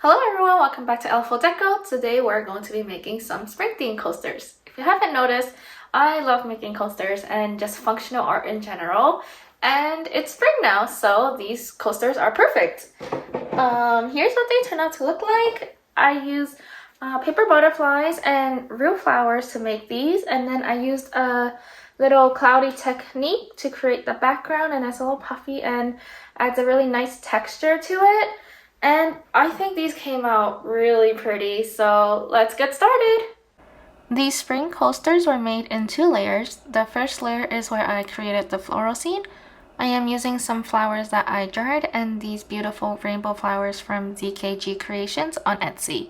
Hello everyone, welcome back to Elfo Deco. Today we're going to be making some spring theme coasters. If you haven't noticed, I love making coasters and just functional art in general. And it's spring now, so these coasters are perfect. Here's what they turn out to look like. I used paper butterflies and real flowers to make these, and then I used a little cloudy technique to create the background, and it's a little puffy and adds a really nice texture to it. And I think these came out really pretty, so let's get started. These spring coasters were made in 2 layers. The first layer is where I created the floral scene. I am using some flowers that I dried and these beautiful rainbow flowers from ZKG Creations on Etsy.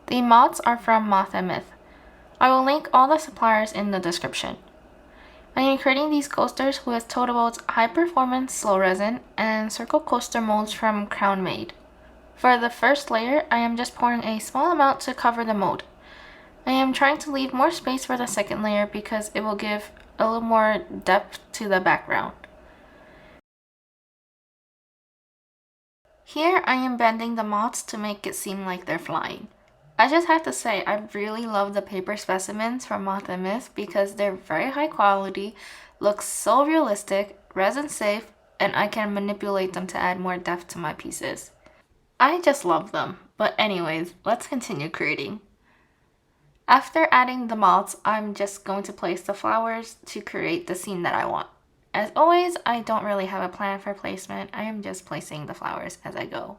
The moths are from Moth and Myth. I will link all the suppliers in the description. I am creating these coasters with Totaboat's high performance slow resin and circle coaster molds from Crown Made. For the first layer, I am just pouring a small amount to cover the mold. I am trying to leave more space for the second layer because it will give a little more depth to the background. Here I am bending the moths to make it seem like they're flying. I just have to say I really love the paper specimens from Moth and Myth because they're very high quality, look so realistic, resin safe, and I can manipulate them to add more depth to my pieces. I just love them, but anyways, let's continue creating. After adding the moths, I'm just going to place the flowers to create the scene that I want. As always, I don't really have a plan for placement, I am just placing the flowers as I go.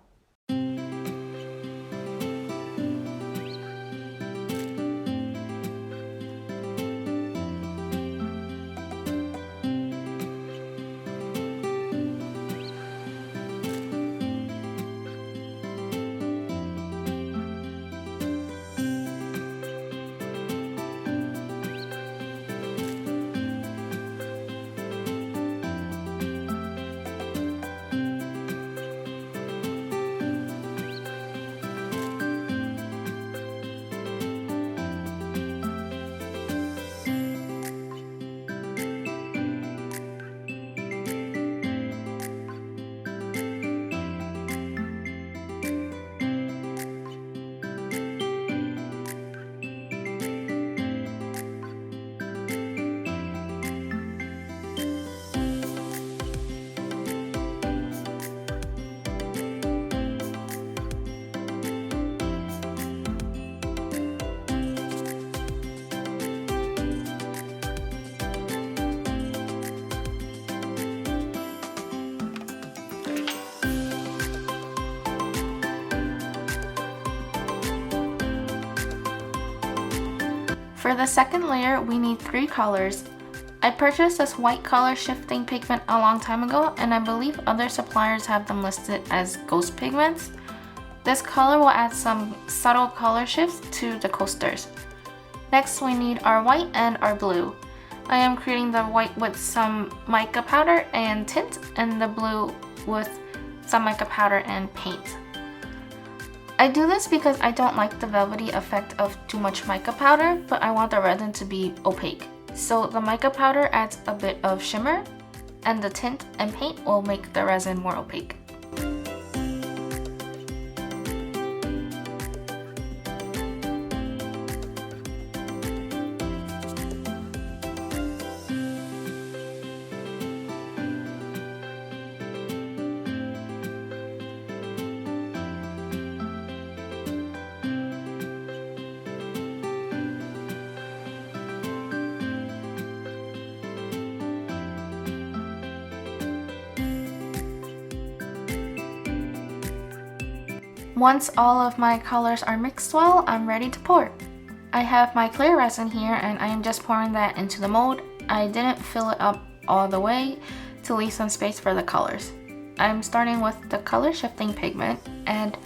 For the second layer, we need 3 colors. I purchased this white color shifting pigment a long time ago, and I believe other suppliers have them listed as ghost pigments. This color will add some subtle color shifts to the coasters. Next, we need our white and our blue. I am creating the white with some mica powder and tint, and the blue with some mica powder and paint. I do this because I don't like the velvety effect of too much mica powder, but I want the resin to be opaque. So the mica powder adds a bit of shimmer, and the tint and paint will make the resin more opaque. Once all of my colors are mixed well, I'm ready to pour. I have my clear resin here and I am just pouring that into the mold. I didn't fill it up all the way to leave some space for the colors. I'm starting with the color shifting pigment and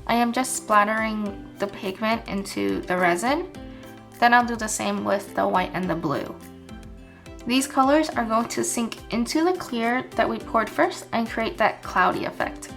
I am just splattering the pigment into the resin. Then I'll do the same with the white and the blue. These colors are going to sink into the clear that we poured first and create that cloudy effect.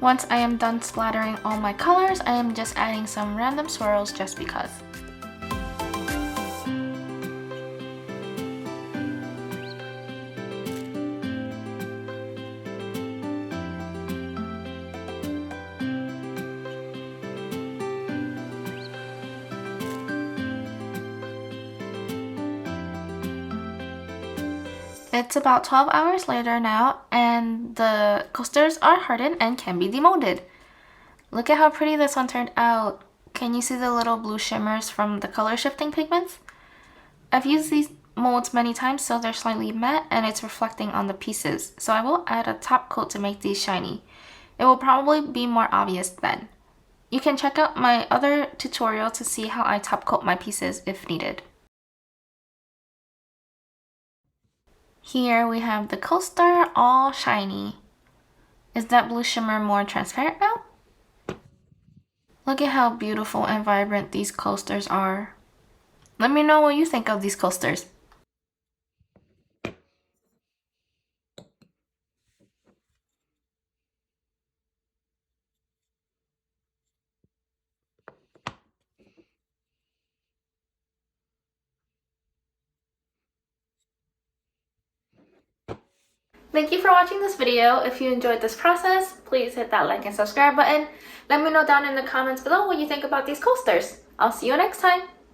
Once I am done splattering all my colors, I am just adding some random swirls just because. It's about 12 hours later now, and the coasters are hardened and can be demolded. Look at how pretty this one turned out. Can you see the little blue shimmers from the color shifting pigments? I've used these molds many times, so they're slightly matte and it's reflecting on the pieces. So I will add a top coat to make these shiny. It will probably be more obvious then. You can check out my other tutorial to see how I top coat my pieces if needed. Here we have the coaster all shiny. Is that blue shimmer more transparent now? Look at how beautiful and vibrant these coasters are. Let me know what you think of these coasters. Thank you for watching this video. If you enjoyed this process, please hit that like and subscribe button. Let me know down in the comments below what you think about these coasters. I'll see you next time.